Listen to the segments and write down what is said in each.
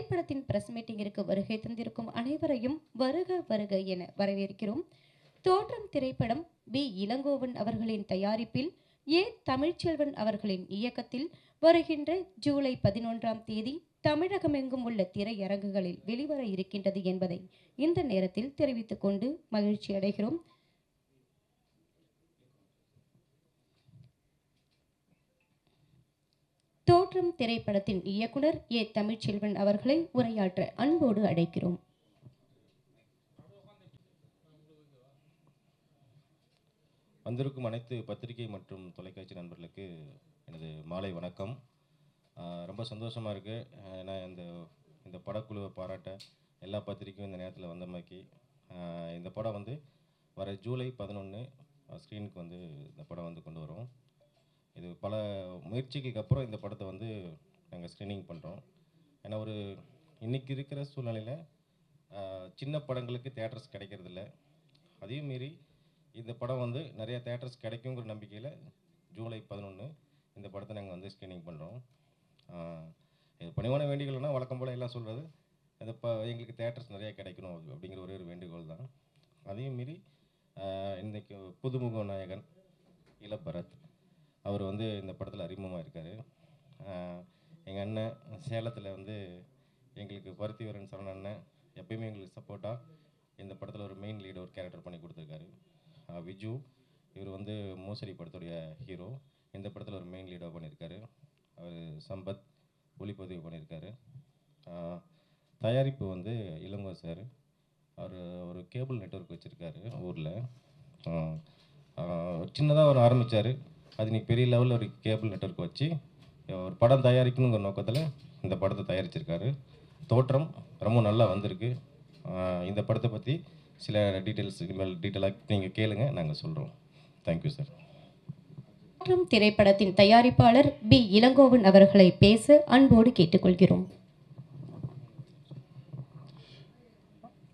திரைப்படத்தின் பிரஸ் மீட்டிங்கிற்கு வருகை தந்திருக்கும் அனைவரையும் வருக வருக என வரவேற்கிறோம். தோற்றம் திரைப்படம் பி. இளங்கோவன் அவர்களின் தயாரிப்பில் ஏ. தமிழ்ச்செல்வன் அவர்களின் இயக்கத்தில் வருகின்ற ஜூலை 11ஆம் தேதி தமிழகமெங்கும் உள்ள திரையரங்குகளில் வெளிவர இருக்கின்றது என்பதை இந்த நேரத்தில் தெரிவித்துக் கொண்டு மகிழ்ச்சி அடைகிறோம். தோற்றம் திரைப்படத்தின் இயக்குனர் ஏ. தமிழ்ச்செல்வன் அவர்களை உரையாற்ற அன்போடு அழைக்கிறோம். வந்திருக்கும் அனைத்து பத்திரிகை மற்றும் தொலைக்காட்சி நண்பர்களுக்கு எனது மாலை வணக்கம். ரொம்ப சந்தோஷமாக இருக்குது. ஏன்னா இந்த படக்குழுவை பாராட்ட எல்லா பத்திரிக்கையும் இந்த நேரத்தில் வந்தமைக்கு. இந்த படம் வர ஜூலை 11 ஸ்க்ரீனுக்கு இந்த படம் கொண்டு வரோம். இது பல முயற்சிகளுக்கு அப்புறம் இந்த படத்தை நாங்கள் ஸ்க்ரீனிங் பண்ணுறோம். ஏன்னா இன்றைக்கி இருக்கிற சூழ்நிலையில் சின்ன படங்களுக்கு தேட்டர்ஸ் கிடைக்கிறதில்ல. அதையும் மீறி இந்த படம் நிறைய தேட்டர்ஸ் கிடைக்குங்கிற நம்பிக்கையில் ஜூலை 11 இந்த படத்தை நாங்கள் ஸ்க்ரீனிங் பண்ணுறோம். இது பணிவான வேண்டுகோள்னால் வழக்கம் போல் எல்லாம் சொல்கிறது எங்களுக்கு தேட்டர்ஸ் நிறையா கிடைக்கணும் அப்படிங்கிற ஒரே ஒரு வேண்டுகோள் தான். அதையும் மீறி இன்றைக்கி புதுமுக நாயகன் இளபரத் அவர் இந்த படத்தில் அறிமுகமாக இருக்கார். எங்கள் அண்ணன் சேலத்தில் எங்களுக்கு பருத்திவரன் சரண் அண்ணன் எப்பயுமே எங்களுக்கு சப்போர்ட்டாக இந்த படத்தில் ஒரு மெயின் லீடு ஒரு கேரக்டர் பண்ணி கொடுத்துருக்காரு. விஜு இவர் மோசடி படத்துடைய ஹீரோ. இந்த படத்தில் ஒரு மெயின் லீடாக பண்ணியிருக்காரு. அவர் சம்பத் ஒளிப்பதிவு பண்ணியிருக்காரு. தயாரிப்பு இளங்கோ சார். அவர் ஒரு கேபிள் நெட்வொர்க் வச்சுருக்காரு ஊரில். சின்னதாக அவர் ஆரம்பித்தார். அது இன்னைக்கு பெரிய லெவலில் ஒரு கேபிள் நெட்வொர்க் வச்சு ஒரு படம் தயாரிக்கணுங்கிற நோக்கத்தில் இந்த படத்தை தயாரிச்சிருக்காரு. தோற்றம் ரொம்ப நல்லா வந்திருக்கு. இந்த படத்தை பற்றி சில டீட்டெயிலாக நீங்கள் கேளுங்க, நாங்கள் சொல்கிறோம். Thank you sir. தோற்றம் திரைப்படத்தின் தயாரிப்பாளர் பி. இளங்கோவன் அவர்களை பேச அன்போடு கேட்டுக்கொள்கிறோம்.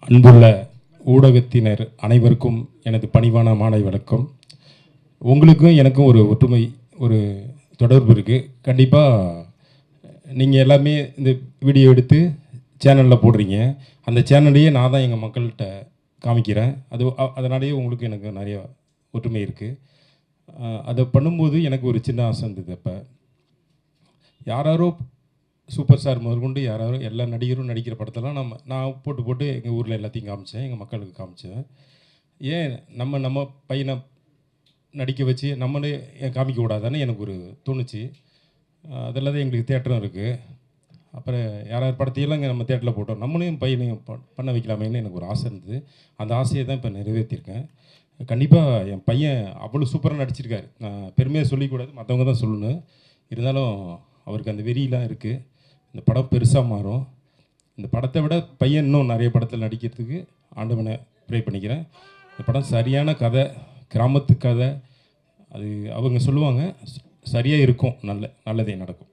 அன்புள்ள ஊடகத்தினர் அனைவருக்கும் எனது பணிவான மாலை வணக்கம். உங்களுக்கும் எனக்கும் ஒரு ஒற்றுமை, ஒரு தொடர்பு இருக்குது. கண்டிப்பாக நீங்கள் எல்லாமே இந்த வீடியோ எடுத்து சேனலில் போடுறீங்க. அந்த சேனல்லையே நான் தான் எங்கள் மக்கள்கிட்ட காமிக்கிறேன். அதனாலேயே உங்களுக்கு எனக்கு நிறைய ஒற்றுமை இருக்குது. அதை பண்ணும்போது எனக்கு ஒரு சின்ன ஆசை இருந்தது. அப்போ யாரோ சூப்பர் ஸ்டார் முதற்கொண்டு யாரோ எல்லா நடிகரும் நடிக்கிற படத்தெல்லாம் நான் போட்டு எங்கள் ஊரில் எல்லாத்தையும் காமிச்சேன், எங்கள் மக்களுக்கு காமிச்சேன். ஏன் நம்ம பையனை நடிக்க வச்சு நம்மளே காமிக்க கூடாதானே எனக்கு ஒரு தோணுச்சு. அதில் தான் எங்களுக்கு தேட்டரும் இருக்குது. அப்புறம் யாராவது படத்தையெல்லாம் இங்கே நம்ம தேட்டரில் போட்டோம், நம்மளையும் பையனையும் பண்ண வைக்கலாமேன்னு எனக்கு ஒரு ஆசை இருந்தது. அந்த ஆசையை தான் இப்போ நிறைவேற்றியிருக்கேன். கண்டிப்பாக என் பையன் அவ்வளோ சூப்பராக நடிச்சிருக்காரு. நான் பெருமையாக சொல்லிக்கூடாது, மற்றவங்க தான் சொல்லணும். இருந்தாலும் அவருக்கு அந்த வெறியெலாம் இருக்குது. இந்த படம் பெருசாக மாறும். இந்த படத்தை விட பையன் இன்னும் நிறைய படத்தில் நடிக்கிறதுக்கு ஆண்டவனை ப்ரே பண்ணிக்கிறேன். இந்த படம் சரியான கதை, கிராமத்து கதை. அது அவங்க சொல்லுவாங்க சரியாக இருக்கும், நல்லதே நடக்கும்.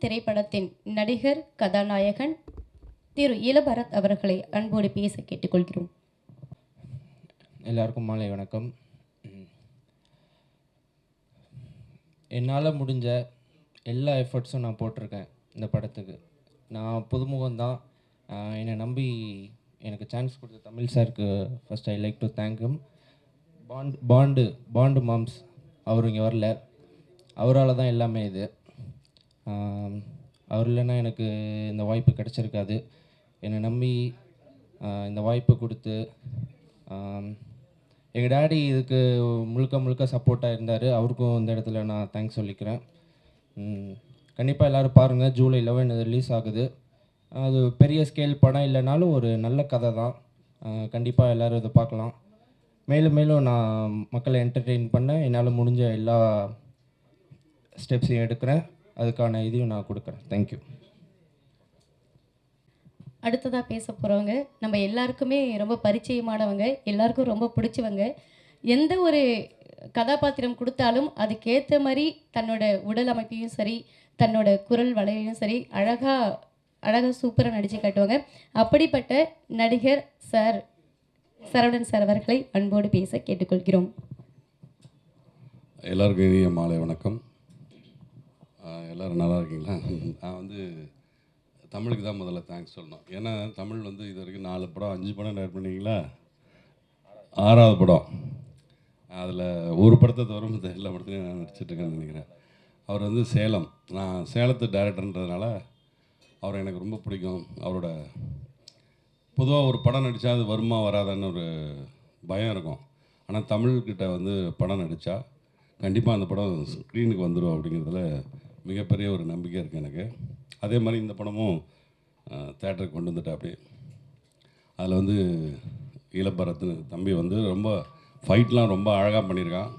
திரைப்படத்தின் நடிகர் கதாநாயகன் திரு இளபரத் அவர்களை அன்போடு பேச கேட்டுக்கொள்கிறோம். எல்லாருக்கும் மாலை வணக்கம். என்னால் முடிஞ்ச எல்லா எஃபர்ட்ஸும் நான் போட்டிருக்கேன் இந்த படத்துக்கு. நான் புதுமுகம்தான். என்னை நம்பி எனக்கு சான்ஸ் கொடுத்த தமிழ் சாருக்கு first I like to thank him. Pandu மாம்ஸ் அவர் இங்கே வரல. அவரால் தான் எல்லாமே இது. அவர் இல்லைன்னா எனக்கு இந்த வாய்ப்பு கிடச்சிருக்காது. என்னை நம்பி இந்த வாய்ப்பை கொடுத்து எங்கள் டேடி இதுக்கு முழுக்க சப்போர்ட்டாக இருந்தார். அவருக்கும் இந்த இடத்துல நான் தேங்க்ஸ் சொல்லிக்கிறேன். கண்டிப்பாக எல்லோரும் பாருங்கள். ஜூலை 11 ரிலீஸ் ஆகுது. அது பெரிய ஸ்கேல் படம் இல்லைனாலும் ஒரு நல்ல கதை தான். கண்டிப்பாக எல்லோரும் இதை பார்க்கலாம். மேலும் நான் மக்களை என்டர்டெயின் பண்ண என்னால் முடிஞ்ச எல்லா ஸ்டெப்ஸையும் எடுக்கிறேன். அதுக்கான இதையும் நான் கொடுக்குறேன். தேங்க்யூ. அடுத்ததாக பேச போகிறவங்க நம்ம எல்லாருக்குமே ரொம்ப பரிச்சயமானவங்க, எல்லாருக்கும் ரொம்ப பிடிச்சவங்க. எந்த ஒரு கதாபாத்திரம் கொடுத்தாலும் அதுக்கேற்ற மாதிரி தன்னோட உடல் அமைப்பையும் சரி, தன்னோட குரல் வளைவையும் சரி அழகாக சூப்பராக நடித்து காட்டுவாங்க. அப்படிப்பட்ட நடிகர் சார் சரவணன் சார் அவர்களை அன்போடு பேச கேட்டுக்கொள்கிறோம். எல்லாருக்கும் இனிய மாலை வணக்கம். எல்லோரும் நல்லா இருக்கீங்களா? நான் தமிழுக்கு தான் முதல்ல தேங்க்ஸ் சொல்லணும். ஏன்னா தமிழ் வந்து இது வரைக்கும் 4 படம் 5 படம் டைரக்ட் பண்ணீங்களா, 6வது படம். அதில் ஒரு படத்தை தவிர மற்ற எல்லா படத்துலையும் நான் நடிச்சிட்ருக்கேன்னு நினைக்கிறேன். அவர் வந்து சேலம், நான் சேலத்து டைரக்டர்ன்றதுனால அவரை எனக்கு ரொம்ப பிடிக்கும். அவரோட பொதுவாக ஒரு படம் நடித்தா அது வருமா வராதான்னு ஒரு பயம் இருக்கும். ஆனால் தமிழ்கிட்ட வந்து படம் நடித்தா கண்டிப்பாக அந்த படம் ஸ்க்ரீனுக்கு வந்துடும் அப்படிங்கிறதுல மிகப்பெரிய ஒரு நம்பிக்கை இருக்குது எனக்கு. அதே மாதிரி இந்த படமும் தேட்டருக்கு கொண்டு வந்துட்டேன். அப்படி அதில் வந்து இளப்பரத்துன்னு தம்பி வந்து ரொம்ப ஃபைட்லாம் ரொம்ப அழகாக பண்ணியிருக்கான்,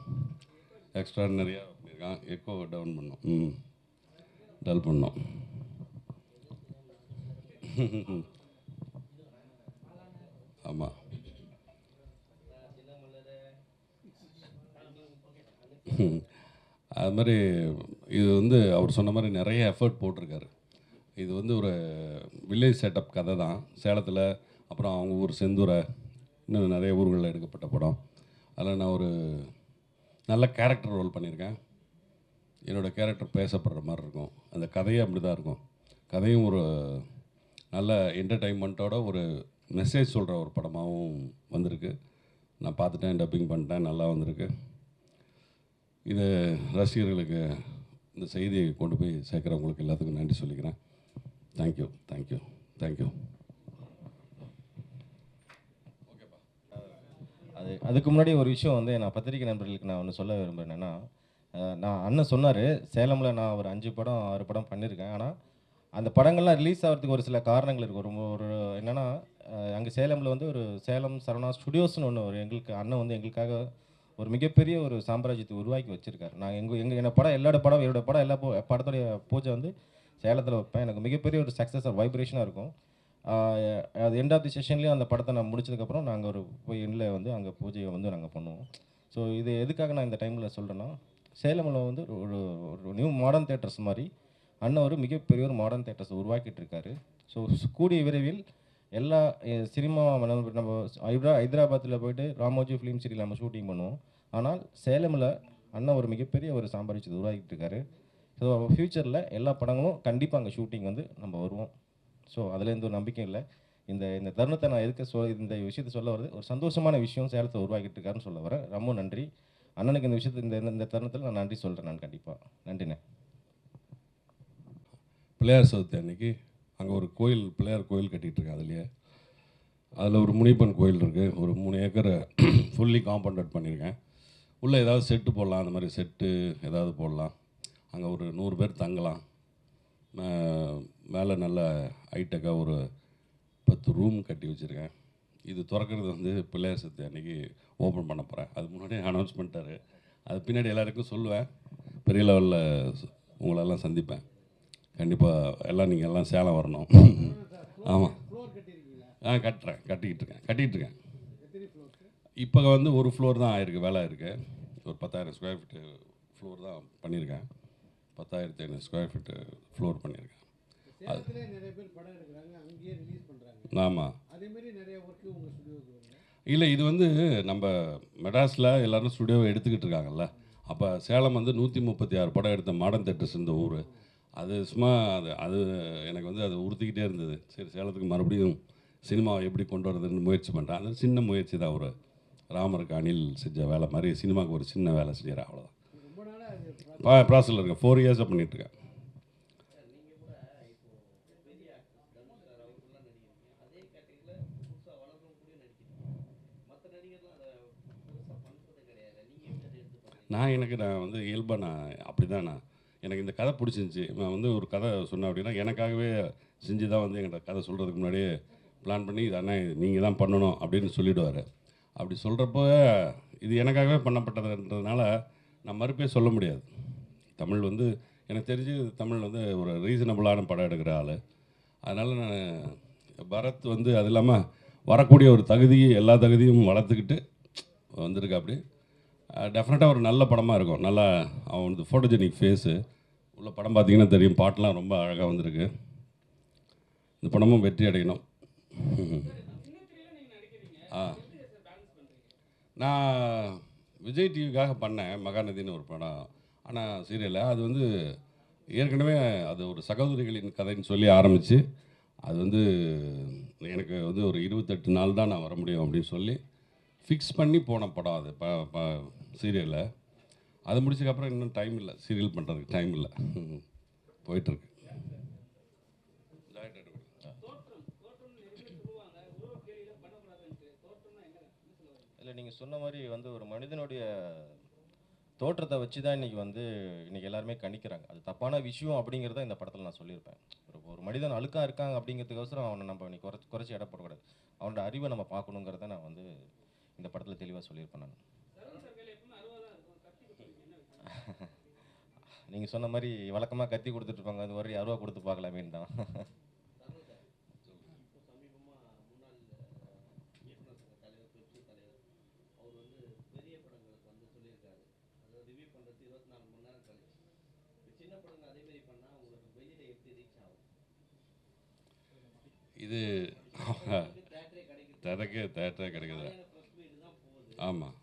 எக்ஸ்ட்ராடினரியாக பண்ணியிருக்கான். எக்கோ டவுன் பண்ணோம், டல் பண்ணோம். ஆமாம், அது மாதிரி இது வந்து அவர் சொன்ன மாதிரி நிறைய எஃபர்ட் போட்டிருக்காரு. இது வந்து ஒரு வில்லேஜ் செட்டப் கதை தான், சேலத்தில். அப்புறம் அவங்க ஊர் செந்தூரை, இன்னும் நிறைய ஊர்களில் எடுக்கப்பட்ட படம். அதில் நான் ஒரு நல்ல கேரக்டர் ரோல் பண்ணியிருக்கேன். என்னோடய கேரக்டர் பேசப்படுற மாதிரி இருக்கும். அந்த கதையே அப்படி தான் இருக்கும். கதையும் ஒரு நல்ல என்டர்டெயின்மெண்ட்டோட ஒரு மெசேஜ் சொல்கிற ஒரு படமாகவும் வந்திருக்கு. நான் பார்த்துட்டேன், டப்பிங் பண்ணிட்டேன், நல்லா வந்திருக்கு. இது ரசிகர்களுக்கு இந்த செய்தியை கொண்டு போய் சேர்க்குறவங்களுக்கு எல்லாத்துக்கும் நன்றி சொல்லிக்கிறேன். Thank you, thank you, thank you. அதுக்கு முன்னாடி ஒரு விஷயம் வந்து நான் பத்திரிகை நண்பர்களுக்கு நான் ஒன்று சொல்ல விரும்புகிறேன். என்னென்னா, நான் அண்ணன் சொன்னார் சேலமில் நான் ஒரு 5 படம் 6 படம் பண்ணியிருக்கேன். ஆனால் அந்த படங்கள்லாம் ரிலீஸ் ஆகிறதுக்கு ஒரு சில காரணங்கள் இருக்குது. ஒரு என்னென்னா, அங்கே சேலமில் வந்து ஒரு சேலம் சரவணா ஸ்டுடியோஸ்னு ஒன்று ஒரு எங்களுக்கு அண்ணன் வந்து எங்களுக்காக ஒரு மிகப்பெரிய ஒரு சாம்ராஜ்யத்தை உருவாக்கி வச்சுருக்காரு. நான் என்னோட படம் என்னோட படம் எல்லா படத்துடைய பூஜை வந்து சேலத்தில் வைப்பேன். எனக்கு மிகப்பெரிய ஒரு சக்ஸஸ் வைப்ரேஷனாக இருக்கும். அது எண்ட் ஆஃப் தி செஷன்லேயும் அந்த படத்தை நான் முடிச்சதுக்கப்புறம் நாங்கள் ஒரு போய் எண்டில் வந்து அங்கே பூஜையை வந்து நாங்கள் பண்ணுவோம். ஸோ இது எதுக்காக நான் இந்த டைமில் சொல்கிறேன்னா, சேலமில் வந்து ஒரு ஒரு நியூ மாடர்ன் தேட்டர்ஸ் மாதிரி அண்ணன் ஒரு மிகப்பெரிய ஒரு மாடர்ன் தேட்டர்ஸ் உருவாக்கிட்டு இருக்காரு. ஸோ கூடிய விரைவில் எல்லா சினிமா நம்ம ஹைதராபாத்தில் போயிட்டு ராமோஜி ஃபிலிம் சிட்டியில் நம்ம ஷூட்டிங் பண்ணுவோம். ஆனால் சேலமில் அண்ணன் ஒரு மிகப்பெரிய ஒரு சாம்ராஜ்யத்தை உருவாக்கிட்டு இருக்காரு. ஸோ ஃப்யூச்சரில் எல்லா படங்களும் கண்டிப்பாக அங்கே ஷூட்டிங் வந்து நம்ம வருவோம். ஸோ அதில் எந்த ஒரு நம்பிக்கை இல்லை. இந்த தருணத்தை நான் இந்த விஷயத்தை சொல்ல வருது, ஒரு சந்தோஷமான விஷயம் சேலத்தை உருவாக்கிட்டு இருக்காருன்னு சொல்ல வரேன். ரொம்ப நன்றி அண்ணனுக்கு. இந்த விஷயத்தை இந்த தருணத்தில் நான் நன்றி சொல்கிறேன். நான் கண்டிப்பாக நன்றிண்ணே. பிள்ளையார் சதுர்த்தி அன்னைக்கு அங்கே ஒரு கோயில், பிள்ளையார் கோயில் கட்டிகிட்டு இருக்கேன். அதுலேயே அதில் ஒரு முனிப்பன் கோயில் இருக்குது. ஒரு 3 ஏக்கரை ஃபுல்லி காம்பவுண்டட் பண்ணியிருக்கேன். உள்ளே ஏதாவது செட்டு போடலாம், அந்த மாதிரி செட்டு ஏதாவது போடலாம். அங்கே ஒரு 100 பேர் தங்கலாம். மேலே நல்ல ஹைடெக்காக ஒரு 10 ரூம் கட்டி வச்சுருக்கேன். இது திறக்கிறது வந்து பிள்ளையார் சதுர்த்தி அன்றைக்கி ஓப்பன் பண்ண போகிறேன். அது முன்னாடியே அனௌன்ஸ் பண்ணிட்டாரு. அது பின்னாடி எல்லாருக்கும் சொல்லுவேன். பெரிய லெவலில் உங்களெல்லாம் சந்திப்பேன் கண்டிப்பாக. எல்லாம் நீங்கள் எல்லாம் சேலம் வரணும். ஆமாம், கட்டிக்கிட்டு இருக்கேன். இப்போ வந்து ஒரு ஃப்ளோர் தான் ஆயிருக்கு, வேலை இருக்குது. ஒரு 10,000 ஸ்கொயர் ஃபீட்டு ஃப்ளோர் தான் பண்ணியிருக்கேன். 10,500 ஸ்கொயர் ஃபீட்டு ஃப்ளோர் பண்ணியிருக்கேன். நிறைய பேர் படம் எடுக்கிறாங்க, அங்கேயே ரிலீஸ் பண்ணுறாங்க. ஆமாம், அதே மாதிரி நிறைய ஒர்க்கு உங்கள் ஸ்டுடியோவுக்கு வருங்க. இல்லை, இது வந்து நம்ம மெட்ராஸில் எல்லோரும் ஸ்டுடியோவை எடுத்துக்கிட்டு இருக்காங்கல்ல. அப்போ சேலம் வந்து 136 படம் எடுத்த மாடர்ன் தேட்டர்ஸ் இந்த ஊர். அது சும்மா அது எனக்கு வந்து அது உறுத்திக்கிட்டே இருந்தது. சரி, சேலத்துக்கு மறுபடியும் சினிமாவை எப்படி கொண்டு வரதுன்னு முயற்சி பண்ணுறேன். அது சின்ன முயற்சி தான், ஒரு ராமருக்கு அணில் செஞ்ச வேலை மாதிரி சினிமாவுக்கு ஒரு சின்ன வேலை செய்கிறேன், அவ்வளோதான். ரொம்ப நாளாக ப்ராசஸில் இருக்கேன். 4 இயர்ஸாக பண்ணிகிட்ருக்கேன். நான் வந்து இயல்பாக அப்படி தான். எனக்கு இந்த கதை பிடிச்சிருந்துச்சி. நான் வந்து ஒரு கதை சொன்னேன் அப்படின்னா எனக்காகவே செஞ்சு தான் வந்து என்கிட்ட கதை சொல்கிறதுக்கு முன்னாடியே பிளான் பண்ணி இது அண்ணா நீங்கள் தான் பண்ணணும் அப்படின்னு சொல்லிவிடுவார். அப்படி சொல்கிறப்போ இது எனக்காகவே பண்ணப்பட்டதுன்றதுனால நான் மறுப்பே சொல்ல முடியாது. தமிழ் வந்து எனக்கு தெரிஞ்சு தமிழ் வந்து ஒரு ரீசனபுளான படம் எடுக்கிற ஆள். அதனால் நான் பரத் வந்து அது இல்லாமல் வரக்கூடிய ஒரு எல்லா தகுதியும் வளர்த்துக்கிட்டு வந்திருக்கு. அப்படி டெஃபினட்டாக ஒரு நல்ல படமாக இருக்கும். நல்லா அவனுக்கு ஃபோட்டோஜெனிக் ஃபேஸு உள்ள படம் பார்த்திங்கன்னா தெரியும். பாட்டெலாம் ரொம்ப அழகாக வந்திருக்கு. இந்த படமும் வெற்றி அடையணும். நான் விஜய் டிவிக்காக பண்ணேன் மகாநதின்னு ஒரு படம். ஆனால் சீரியலில் அது வந்து ஏற்கனவே அது ஒரு சகோதரிகளின் கதைன்னு சொல்லி ஆரம்பித்து அது வந்து எனக்கு வந்து ஒரு 28 நாள் தான் நான் வர முடியும் அப்படின்னு சொல்லி ஃபிக்ஸ் பண்ணி போன படம் அது சீரியலில். அது முடிச்சதுக்கப்புறம் இன்னும் டைம் இல்லை, சீரியல் பண்ணுறதுக்கு டைம் இல்லை, போயிட்டுருக்கு. இல்லை நீங்கள் சொன்ன மாதிரி வந்து ஒரு மனிதனுடைய தோற்றத்தை வச்சு தான் இன்றைக்கி எல்லாருமே கணிக்கிறாங்க. அது தப்பான விஷயம் அப்படிங்கிறத இந்த படத்தில் நான் சொல்லியிருப்பேன். ஒரு மனிதன் அழுக்காக இருக்காங்க அப்படிங்கிறதுக்கோசரம் அவனை நம்ம இன்னைக்கு குறைச்சி எடை போடக்கூடாது. அவனோட அறிவை நம்ம பார்க்கணுங்கிறத நான் வந்து இந்த படத்தில் தெளிவாக சொல்லியிருப்பேன். நான் நீங்கள் சொன்ன மாதிரி வழக்கமாக கத்தி கொடுத்துட்ருப்பாங்க, அது ஒரு 60 கொடுத்து பார்க்கலாமேன்னு தான். இது தேட்டரே கிடைக்குது. ஆமாம்,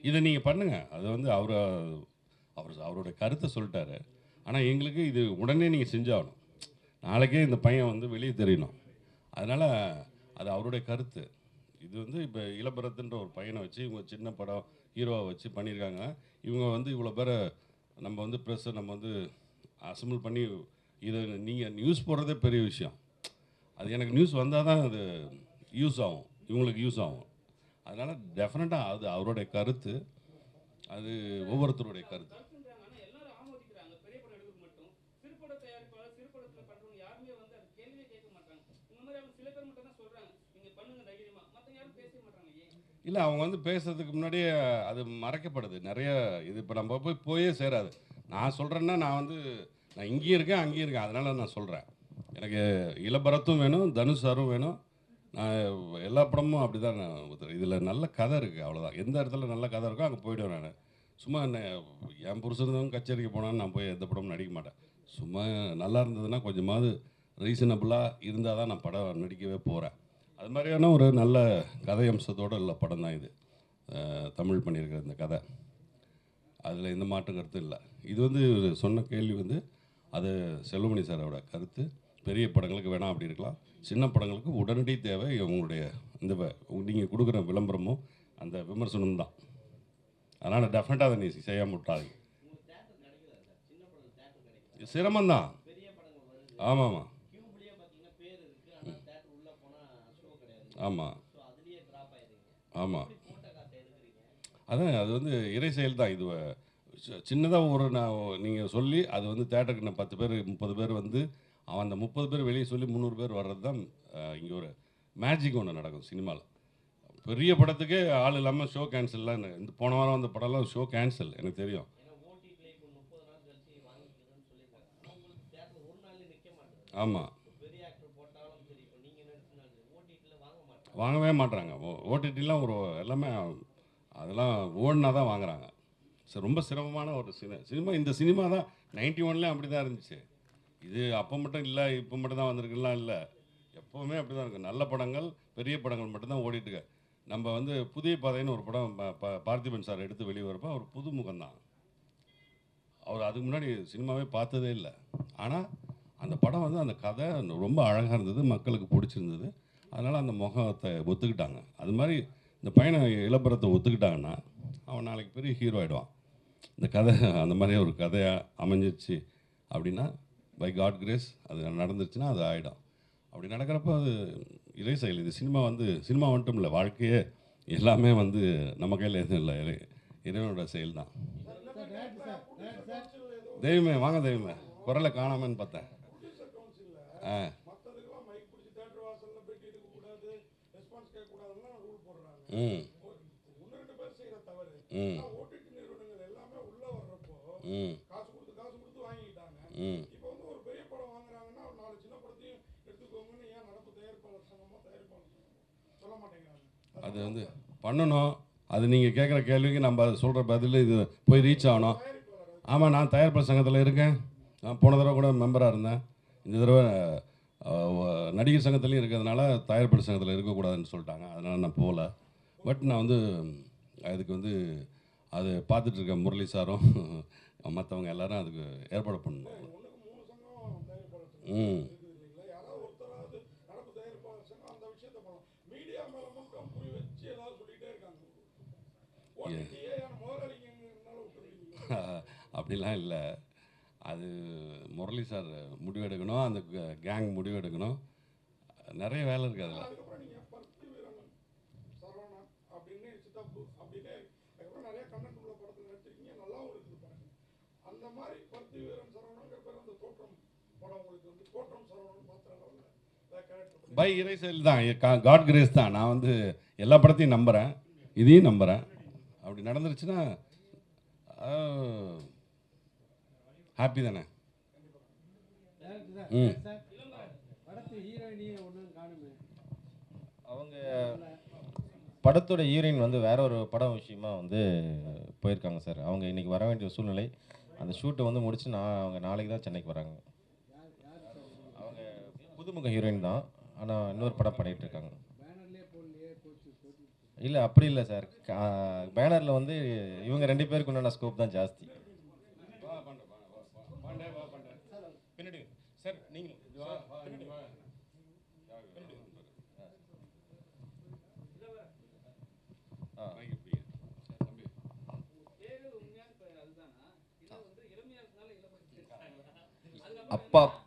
இதை நீங்கள் பண்ணுங்கள். அது வந்து அவருடைய கருத்தை சொல்லிட்டாரு. ஆனால் எங்களுக்கு இது உடனே நீங்கள் செஞ்சாகணும். நாளைக்கே இந்த பையன் வந்து வெளியே தெரியணும். அதனால் அது அவருடைய கருத்து. இது வந்து இப்போ இளபரத்துன்ற ஒரு பையனை வச்சு இவங்க சின்ன படம் ஹீரோவை வச்சு பண்ணியிருக்காங்க. இவங்க வந்து இவ்வளோ பேரை நம்ம வந்து ப்ரெஸ்ஸை நம்ம வந்து அசம்பிள் பண்ணி இதை நீங்கள் நியூஸ் போடுறதே பெரிய விஷயம். அது எனக்கு நியூஸ் வந்தால் தான் அது யூஸ் ஆகும், இவங்களுக்கு யூஸ் ஆகும். அதனால் டெஃபினட்டாக அது அவருடைய கருத்து, அது ஒவ்வொருத்தருடைய கருத்து. இல்லை, அவங்க வந்து பேசுறதுக்கு முன்னாடியே அது மறைக்கப்படுது நிறைய. இது இப்போ நம்ம போயே சேராது. நான் சொல்கிறேன்னா நான் இங்கேயும் இருக்கேன் அங்கேயும் இருக்கேன், அதனால் நான் சொல்கிறேன். எனக்கு இளபரத்தும் வேணும், தனுஷ் சாரும் வேணும். நான் எல்லா படமும் அப்படி தான் நான் இதில் நல்ல கதை இருக்குது, அவ்வளோதான். எந்த இடத்துல நல்ல கதை இருக்கோ அங்கே போய்டுவேன் நான். சும்மா என் புருஷனும் கச்சேரிக்கு போனான்னு நான் போய் எந்த படமும் நடிக்க மாட்டேன். சும்மா நல்லா இருந்ததுன்னா கொஞ்சமாவது ரீசனபிளாக இருந்தால் தான் நான் படம் நடிக்கவே போகிறேன். அது மாதிரியான ஒரு நல்ல கதை அம்சத்தோடு உள்ள படம் தான் இது. தமிழ் பண்ணியிருக்கிற இந்த கதை, அதில் எந்த மாற்று கருத்து இல்லை. இது வந்து சொன்ன கேள்வி வந்து அது செல்வமணி சாரோட கருத்து. பெரிய படங்களுக்கு வேணாம் அப்படி இருக்கலாம், சின்ன படங்களுக்கு உடனடி தேவை உங்களுடைய இந்த நீங்கள் கொடுக்குற விளம்பரமும் அந்த விமர்சனம் தான். அதனால் டெஃபினட்டாக அதை நீ செய்யாமல் விட்டாது. சிரமந்தான். ஆமாம் ஆமாம் ஆமாம் அதான் அது வந்து இறை செயல் தான். இது சின்னதாக ஒரு நீங்கள் சொல்லி அது வந்து தேட்டருக்கு நான் 10 பேர் 30 பேர் வந்து அவன் அந்த 30 பேர் வெளியே சொல்லி 300 பேர் வர்றது தான் இங்கே ஒரு மேஜிக் ஒன்று நடக்கும் சினிமாவில். பெரிய படத்துக்கே ஆள் இல்லாமல் ஷோ கேன்சல்லாம். இந்த போன வாரம் வந்த படம்லாம் ஷோ கேன்சல் எனக்கு தெரியும். ஆமாம், வாங்கவே மாட்டுறாங்க. ஓடிடிலாம் ஒரு எல்லாமே அதெல்லாம் ஓடினா தான் வாங்குறாங்க. ரொம்ப சிரமமான ஒரு சினிமா. இந்த சினிமா தான் 91லேயும் அப்படி தான் இருந்துச்சு. இது அப்போ மட்டும் இல்லை, இப்போ மட்டும் தான் வந்திருக்குலாம் இல்லை, எப்போவுமே அப்படி தான் இருக்குது. நல்ல படங்கள் பெரிய படங்கள் மட்டும்தான் ஓடிட்டுருக்கு. நம்ம வந்து புதிய பாதைன்னு ஒரு படம் பார்த்திபன் சார் எடுத்து வெளியே வரப்போ அவர் புது முகம்தான். அவர் அதுக்கு முன்னாடி சினிமாவே பார்த்ததே இல்லை. ஆனால் அந்த படம் வந்து அந்த கதை ரொம்ப அழகாக இருந்தது, மக்களுக்கு பிடிச்சிருந்தது. அதனால் அந்த முகத்தை ஒத்துக்கிட்டாங்க. அது மாதிரி இந்த பையனை இளபரத்தை ஒத்துக்கிட்டாங்கன்னா அவன் நாளைக்கு பெரிய ஹீரோ ஆகிடுவான். இந்த கதை அந்த மாதிரி ஒரு கதையாக அமைஞ்சிச்சு அப்படின்னா பை காட் கிரேஸ் அது நடந்துருச்சுன்னா அது ஆகிடும். அப்படி நடக்கிறப்ப அது இறை செயல். இது சினிமா மட்டும் இல்லை, வாழ்க்கையே எல்லாமே வந்து நம்ம கையில் எதுவும் இல்லை, இறைவனோட செயல் தான். தெய்வமே வாங்க, தெய்வமே குரலை காணாமன்னு பார்த்தேன். ம் ம் ம் ம் அது வந்து பண்ணணும். அது நீங்கள் கேட்குற கேள்விக்கு நம்ம அதை சொல்கிற பதில் இது போய் ரீச் ஆகணும். ஆமாம், நான் தயாரிப்பாளர் சங்கத்தில் இருக்கேன். நான் போன தடவை கூட மெம்பராக இருந்தேன். இந்த தடவை நடிகர் சங்கத்துலேயும் இருக்கிறதுனால தயாரிப்பாளர் சங்கத்தில் இருக்கக்கூடாதுன்னு சொல்லிட்டாங்க. அதனால் நான் போகல. பட் நான் வந்து அதுக்கு வந்து அது பார்த்துட்ருக்கேன். முரளி சாரும் மற்றவங்க எல்லாரும் அதுக்கு ஏற்பாடு பண்ணணும். ம் அப்படிலாம் இல்லை. அது முரளி சார் முடிவெடுக்கணும், அந்த கேங் முடிவெடுக்கணும். நிறைய வேலை இருக்குது அதில். பை இறைசல் தான், காட் கிரேஸ் தான். நான் வந்து எல்லா படத்தையும் நம்புகிறேன், இதையும் நம்புகிறேன். அப்படி நடந்துருச்சுன்னா ஹாப்பி தானே. ம் படத்து ஹீரோயினியே ஒன்றும் காணுமே. அவங்க படத்தோட ஹீரோயின் வந்து வேற ஒரு படம் விஷயமா வந்து போயிருக்காங்க சார். அவங்க இன்னைக்கு வர வேண்டிய சூழ்நிலை. அந்த ஷூட்டை வந்து முடிச்சு அவங்க நாளைக்கு தான் சென்னைக்கு வராங்க. அவங்க புதுமுக ஹீரோயின் தான், ஆனால் இன்னொரு படம் பண்ணிகிட்டு இருக்காங்க. பேனர்லேயே போடலையே போச்சு. இல்லை அப்படி இல்லை சார். பேனரில் வந்து இவங்க 2 பேருக்கு உண்டான ஸ்கோப் தான் ஜாஸ்தி. பின்னாடி சார் நீங்கள்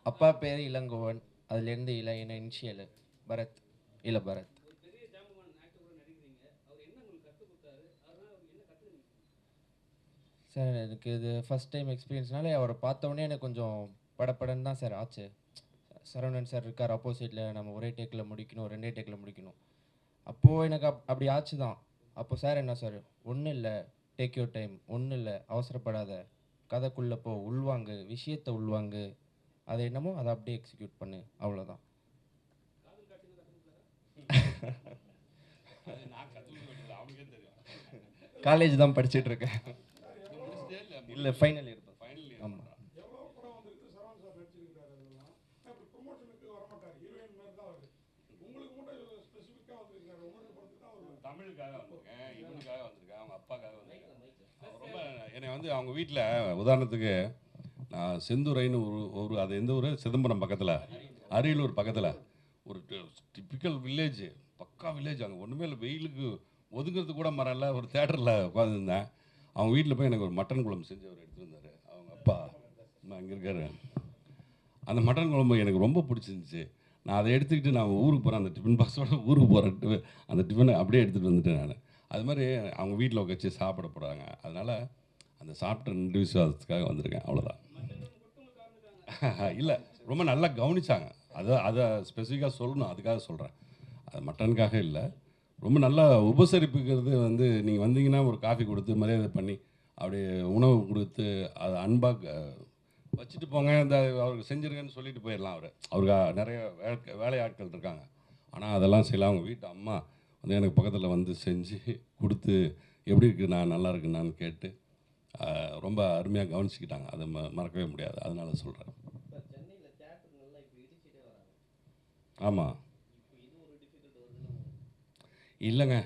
அப்பா பேர் இளங்கோவன், அதுலேருந்து என்ன இனிஷியல் பரத், இல்லை பரத். சார் எனக்கு இது ஃபஸ்ட் டைம் எக்ஸ்பீரியன்ஸ்னால அவரை பார்த்தோன்னே எனக்கு கொஞ்சம் படப்படன்னு தான் சார் ஆச்சு. சரவணன் சார் இருக்கார் ஆப்போசிட்டில், நம்ம ஒரே டேக்கில் முடிக்கணும், 2 டேக்கில் முடிக்கணும். அப்போது எனக்கு அப்படி ஆச்சு தான். அப்போ சார் என்ன சார், ஒன்றும் இல்லை, டேக் யூர் டைம், ஒன்றும் இல்லை, அவசரப்படாத, கதைக்குள்ளே போ, உள்வாங்கு, விஷயத்தை உள்வாங்கு, அதை என்னமோ அதை அப்படியே எக்ஸிக்யூட் பண்ணு, அவ்வளோதான். காலேஜ் தான் படிச்சுட்டு இருக்கேன். இல்லை ஃபைனல் இயர். ஆமாம். தமிழுக்காக வந்திருக்கேன், இவனுக்காக வந்திருக்கேன், அவங்க அப்பாக்காக வந்திருக்கேன். ரொம்ப என்னை வந்து அவங்க வீட்டில் உதாரணத்துக்கு நான் செந்துறைன்னு ஒரு அது எந்த ஊர், சிதம்பரம் பக்கத்தில், அரியலூர் பக்கத்தில் ஒரு டிப்பிக்கல் வில்லேஜ், பக்கா வில்லேஜ். அங்கே ஒன்றுமே இல்லை, வெயிலுக்கு ஒதுங்கிறது கூட மரம் இல்லை. ஒரு தேட்டரில் உட்காந்துருந்தேன். அவங்க வீட்டில் போய் எனக்கு ஒரு மட்டன் குழம்பு செஞ்சு அவர் எடுத்துகிட்டு வந்தார். அவங்க அப்பா அங்கே இருக்கார். அந்த மட்டன் குழம்பு எனக்கு ரொம்ப பிடிச்சிருந்துச்சி. நான் அதை எடுத்துக்கிட்டு நான் ஊருக்கு போகிறேன், அந்த டிஃபன் பாக்ஸோட ஊருக்கு போகிறேன். அந்த டிஃபனை அப்படியே எடுத்துகிட்டு வந்துட்டேன் நான். அது மாதிரி அவங்க வீட்டில் வச்சு சாப்பிட போகிறாங்க. அதனால் அந்த சாப்பிட்ட 2 விசுவாசத்துக்காக வந்திருக்கேன், அவ்வளோதான். இல்லை, ரொம்ப நல்லா கவனிச்சாங்க. அதை ஸ்பெசிஃபிக்காக சொல்லணும், அதுக்காக சொல்கிறேன். அது மட்டனுக்காக இல்லை, ரொம்ப நல்லா உபசரிப்புக்கிறது வந்து நீங்கள் வந்தீங்கன்னா ஒரு காஃபி கொடுத்து மரியாதை பண்ணி அப்படி உணவு கொடுத்து அதை அன்பாக வச்சுட்டு போங்க, இந்த அவருக்கு செஞ்சுருங்கன்னு சொல்லிட்டு போயிடலாம். அவருக்கு நிறைய வேலையாட்கள் இருக்காங்க. ஆனால் அதெல்லாம் செய்யலாம். அவங்க வீட்டு அம்மா வந்து எனக்கு பக்கத்தில் வந்து செஞ்சு கொடுத்து எப்படி இருக்குது, நான் நல்லா இருக்குன்னான்னு கேட்டு ரொம்ப அருமையாக கவனிச்சுக்கிட்டாங்க. அதை மறக்கவே முடியாது. அதனால சொல்கிறேன். ஆமாம், இல்லைங்க.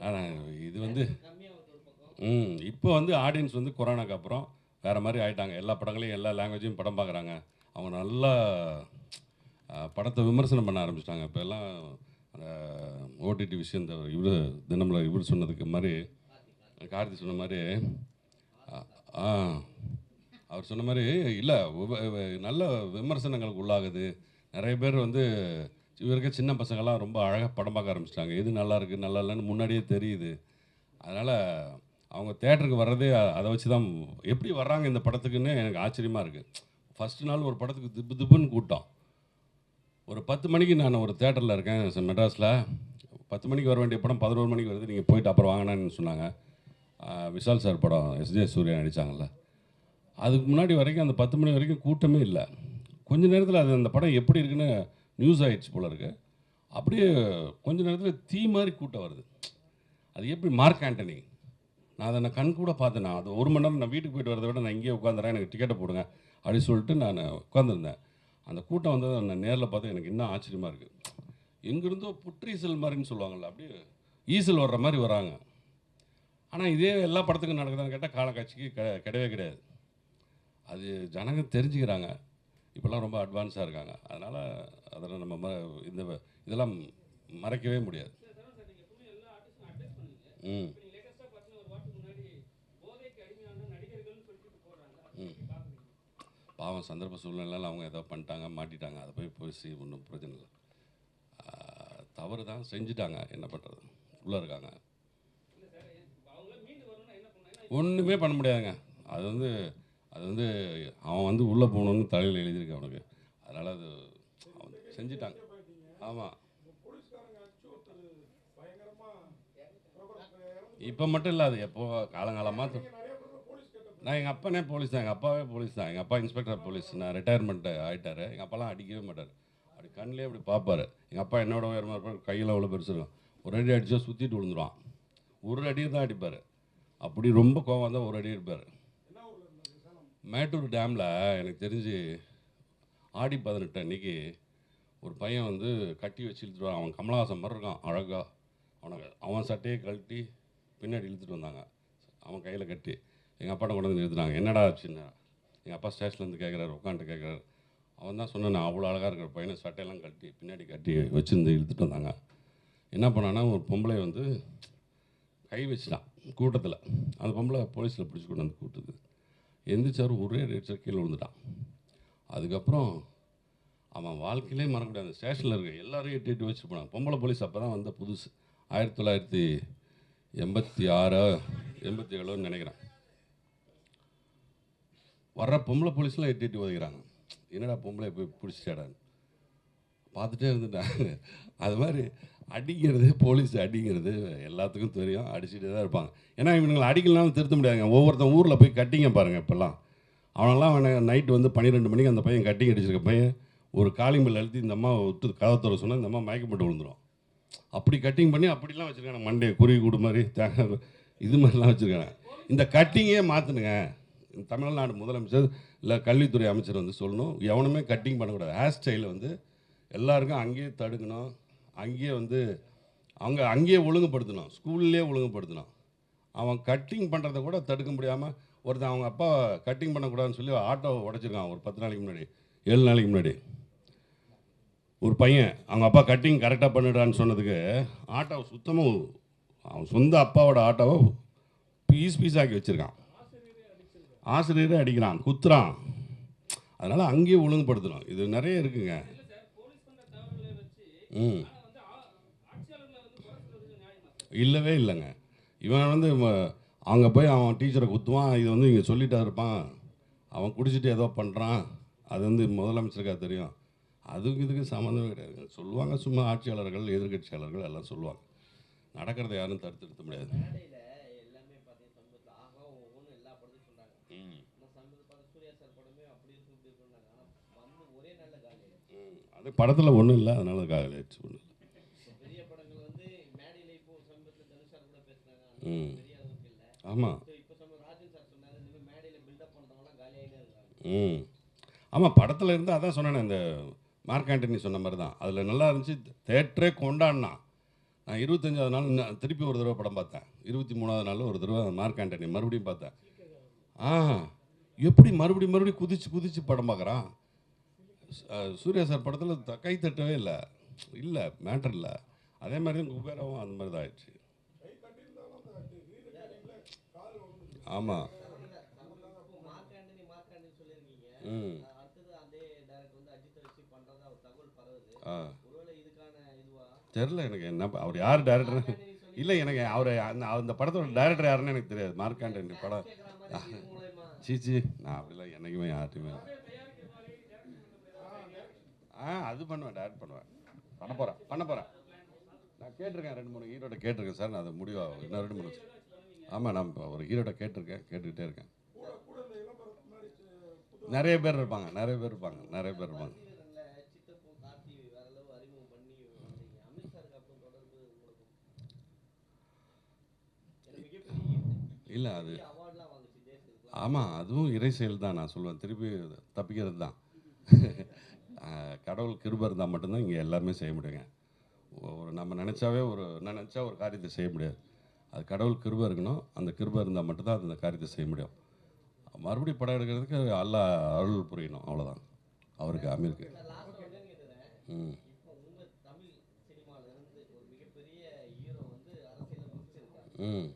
ஆனால் இது வந்து இப்போ வந்து ஆடியன்ஸ் வந்து கொரோனாக்கு அப்புறம் வேறு மாதிரி ஆகிட்டாங்க. எல்லா படங்களையும் எல்லா லாங்குவேஜையும் படம் பார்க்குறாங்க. அவங்க நல்லா படத்தை விமர்சனம் பண்ண ஆரம்பிச்சிட்டாங்க. இப்போ எல்லாம் அந்த ஓடிடி விஷயம், இந்த இவர் சொன்னதுக்கு மாதிரி, கார்த்தி சொன்ன மாதிரி, அவர் சொன்ன மாதிரி இல்லை, நல்ல விமர்சனங்களுக்கு உள்ளாகுது. நிறைய பேர் வந்து இவருக்கு சின்ன பசங்கள்லாம் ரொம்ப அழகாக படம் பார்க்க ஆரம்பிச்சிட்டாங்க. எது நல்லா இருக்குது நல்லா இல்லைன்னு முன்னாடியே தெரியுது. அதனால் அவங்க தேட்டருக்கு வர்றதே அதை வச்சு தான். எப்படி வர்றாங்க இந்த படத்துக்குன்னு எனக்கு ஆச்சரியமாக இருக்குது. ஃபஸ்ட்டு நாள் ஒரு படத்துக்கு திப்புன்னு கூட்டம். ஒரு 10 மணிக்கு நான் ஒரு தேட்டரில் இருக்கேன் மெட்ராஸில். 10 மணிக்கு வர வேண்டிய படம் 11 மணிக்கு வருது. நீங்கள் போயிட்டு அப்புறம் வாங்கினான்னு சொன்னாங்க. விஷால் சார் படம் எஸ்ஜே சூர்யா நடித்தாங்கல்ல, அதுக்கு முன்னாடி வரைக்கும் அந்த 10 மணி வரைக்கும் கூட்டமே இல்லை. கொஞ்ச நேரத்தில் அது அந்த படம் எப்படி இருக்குன்னு நியூஸ் ஆகிடுச்சு போல இருக்குது. அப்படியே கொஞ்ச நேரத்தில் தீ மாதிரி கூட்டம் வருது. அது எப்படி, மார்க் ஆண்டனி, நான் அதை கண் கூட பார்த்தேன். நான் அது 1 மணி நேரம் நான் வீட்டுக்கு போய்ட்டு வரதை விட நான் இங்கேயே உட்காந்துறேன், எனக்கு டிக்கெட்டை போடுங்க அப்படின்னு சொல்லிட்டு நான் உட்காந்துருந்தேன். அந்த கூட்டம் வந்து நான் நேரில் பார்த்து எனக்கு இன்னும் ஆச்சரியமாக இருக்குது. எங்கேருந்தோ புற்றீசல் மாதிரின்னு சொல்லுவாங்கள்ல, அப்படியே ஈசல் வர்ற மாதிரி வராங்க. ஆனால் இதே எல்லா படத்துக்கும் நடக்குதான்னு கேட்டால் காலக்காட்சிக்கு கிடையவே கிடையாது. அது ஜனங்க தெரிஞ்சுக்கிறாங்க. இப்போல்லாம் ரொம்ப அட்வான்ஸாக இருக்காங்க. அதனால் அதெல்லாம் நம்ம இதெல்லாம் மறைக்கவே முடியாது. ம் ம் பாவம் சந்தர்ப்ப சூழ்நிலையில் அவங்க ஏதோ பண்ணிட்டாங்க, மாட்டிட்டாங்க. அதை போய் ஒன்றும் பிரச்சனை இல்லை. தவறு தான் செஞ்சுட்டாங்க, என்ன பண்ணுறது, உள்ளே இருக்காங்க. ஒன்றுமே பண்ண முடியாதுங்க. அது வந்து அவன் வந்து உள்ளே போகணுன்னு தலையில் எழுதியிருக்கு அவனுக்கு. அதனால் அது அவன் செஞ்சுட்டாங்க. ஆமாம், இப்போ மட்டும் இல்லை, அது எப்போ காலங்காலமாக. நான் எங்கள் அப்பனே போலீஸ் தான், எங்கள் அப்பாவே போலீஸ் தான். எங்கள் அப்பா இன்ஸ்பெக்டர் போலீஸ். நான் ரிட்டையர்மெண்ட் ஆகிட்டார். எங்கள் அப்பாலாம் அடிக்கவே மாட்டார். அப்படி கண்ணிலே அப்படி பார்ப்பார். எங்கள் அப்பா என்னோட உயரமாக இருப்பார், கையில் அவ்வளோ பெருசு இருக்கும். ஒரு அடி அடித்தா சுற்றிட்டு விழுந்துருவான். ஒரு அடியை தான் அடிப்பார். அப்படி ரொம்ப கோவம் தான் ஒரு அடி இருப்பார். மேட்டூர் டேமில் எனக்கு தெரிஞ்சு ஆடி 18 அன்றைக்கி ஒரு பையன் வந்து கட்டி வச்சு இழுத்துட்டு வரான். அவன் கமலஹாசன் மாதிரி இருக்கான் அழகாக. அவன் சட்டையை கழட்டி பின்னாடி இழுத்துட்டு வந்தாங்க, அவன் கையில் கட்டி. எங்கள் அப்பாட்ட கொண்டு வந்து நிறுத்துனாங்க. என்னடா ஆச்சுன்னா, எங்கள் அப்பா ஸ்டேஷன்லேருந்து கேட்குறாரு, உட்காந்துட்டு கேட்குறாரு. அவன் தான் சொன்னான், அவ்வளோ அழகாக இருக்கிற பையனை சட்டையெல்லாம் கட்டி பின்னாடி கட்டி வச்சுருந்து இழுத்துட்டு வந்தாங்க. என்ன பண்ணான்னா, ஒரு பொம்பளை வந்து கை வச்சுட்டான் கூட்டத்தில். அந்த பொம்பளை போலீஸில் பிடிச்சி கொண்டு வந்து கூட்டுது. எந்திரிச்சார், ஒரே ரேட்ஸர் கீழே விழுந்துட்டான். அதுக்கப்புறம் அவன் வாழ்க்கையிலே மறக்க முடியாது. அந்த ஸ்டேஷனில் இருக்க எல்லாரையும் எட்டு வச்சுட்டு போனாங்க. பொம்பளை போலீஸ் அப்போ தான் வந்த புதுசு, 1986 87 நினைக்கிறேன். வர்ற பொம்பளை போலீஸ்லாம் எட்டு உதைக்கிறாங்க. என்னடா பொம்பளை போய் பிடிச்சிட்டாடான்னு பார்த்துட்டே இருந்துட்டாங்க. அது மாதிரி அடிக்கிறது, போலீஸ் அடிக்கிறது எல்லாத்துக்கும் தெரியும், அடிச்சுட்டே தான் இருப்பாங்க. ஏன்னா இவனுங்களை அடிக்கலனாலும் திருத்த முடியாதுங்க. ஒவ்வொருத்தன் ஊரில் போய் கட்டிங்க பாருங்கள். இப்போல்லாம் அவனெல்லாம் நைட்டு வந்து 12 மணிக்கு அந்த பையன் கட்டிங் அடிச்சிருக்க பையன் ஒரு காலிம்பில் அழுத்தி இந்த அம்மா விட்டு கதை தர சொன்னால் இந்த அம்மா மயக்கப்பட்டு விழுந்துடும். அப்படி கட்டிங் பண்ணி அப்படிலாம் வச்சுருக்காங்க. மண்டே குருவி கூடு மாதிரி தேங்காய் இது மாதிரிலாம் வச்சுருக்காங்க. இந்த கட்டிங்கே மாற்றணுங்க. தமிழ்நாடு முதலமைச்சர் இல்லை கல்வித்துறை அமைச்சர் வந்து சொல்லணும், எவனுமே கட்டிங் பண்ணக்கூடாது. ஹேர் ஸ்டைலை வந்து எல்லாருக்கும் அங்கேயே தடுக்கணும். அங்கேயே வந்து அங்கேயே ஒழுங்குபடுத்தணும், ஸ்கூல்லே ஒழுங்குபடுத்தணும். அவன் கட்டிங் பண்ணுறத கூட தடுக்க முடியாமல் ஒருத்தன் அவங்க அப்பா கட்டிங் பண்ணக்கூடாதுன்னு சொல்லி ஆட்டோவை உடச்சிருக்கான் ஒரு 10 நாளைக்கு முன்னாடி, 7 நாளைக்கு முன்னாடி. ஒரு பையன் அவங்க அப்பா கட்டிங் கரெக்டாக பண்ணிடான்னு சொன்னதுக்கு ஆட்டோவை சுத்தமாக அவன் சொந்த அப்பாவோட ஆட்டோவை பீஸ் ஆக்கி வச்சுருக்கான். ஆசிரியரே அடிக்கிறான், குத்துறான். அதனால் அங்கேயே ஒழுங்குபடுத்தணும். இது நிறைய இருக்குங்க. இல்லவே இல்லைங்க. இவன் வந்து அங்கே போய் அவன் டீச்சரை குத்துவான். இது வந்து இங்கே சொல்லிட்டா இருப்பான், அவன் குடிச்சிட்டு ஏதோ பண்ணுறான். அது வந்து முதலமைச்சருக்காக தெரியும். அதுக்கு இதுக்கு சம்மந்தமே கிடையாது. சொல்லுவாங்க சும்மா, ஆட்சியாளர்கள் எதிர்கட்சியாளர்கள் எல்லாம் சொல்லுவாங்க. நடக்கிறத யாரும் தடுத்து நிறுத்த முடியாது. அது படத்தில் ஒன்றும் இல்லை, அதனால காலையில் ஆயிடுச்சு. ஒன்றும் இல்லை. ஆமாம் ஆமாம் படத்தில் இருந்து அதான் சொன்னேன். இந்த மார்க் ஆண்டனி சொன்ன மாதிரி தான். அதில் நல்லா இருந்துச்சு, தேட்டரே கொண்டாடினான். நான் 25வது நாள் திருப்பி ஒரு தடவை படம் பார்த்தேன். 23வது நாள் ஒரு தடவை மார்க் ஆண்டனி மறுபடியும் பார்த்தேன். எப்படி மறுபடியும் குதிச்சு படம் பார்க்குறான். சூர்யா சார் படத்தில் கை தட்டவே இல்லை மேட்டர் இல்லை. அதே மாதிரி குபேராவும் அந்த மாதிரி தான் ஆயிடுச்சு. ஆமாம் தெரில எனக்கு என்ன அவர் யார் டைரக்டர் இல்லை. எனக்கு அவர் அந்த படத்தோட டைரக்டர் யாருன்னு எனக்கு தெரியாது. மார்க் ஆண்டனி படம் சீச்சி நான் அப்படிலாம் என்றைக்குமே யார்ட்டையுமே அது பண்ணுவேன், டைரக்ட் பண்ணுவேன், பண்ண போகிறேன். நான் கேட்டிருக்கேன் 2-3 ஹீரோட்ட கேட்டிருக்கேன் சார். நான் அது முடிவாகும் இன்னும் 2-3. ஆமாம், நான் ஒரு ஹீரோட்ட கேட்டுக்கிட்டே இருக்கேன். நிறைய பேர் இருப்பாங்க. இல்லை அது ஆமாம், அதுவும் இறை செயல் தான். நான் சொல்லுவேன், திருப்பி தப்பிக்கிறது தான். கடவுள் கிருபை இருந்தால் மட்டும்தான் இங்கே எல்லாருமே செய்ய முடியுங்க. நம்ம நினச்சா ஒரு காரியத்தை செய்ய முடியாது. அது கடவுள் கிருபை இருக்கணும். அந்த கிருபை இருந்தால் மட்டும்தான் அந்த காரியத்தை செய்ய முடியும். மறுபடியும் படம் எடுக்கிறதுக்கு அல்லாஹ் அருள் புரியணும், அவ்வளோதான். அவருக்கு அமீருக்கு. ம் ம்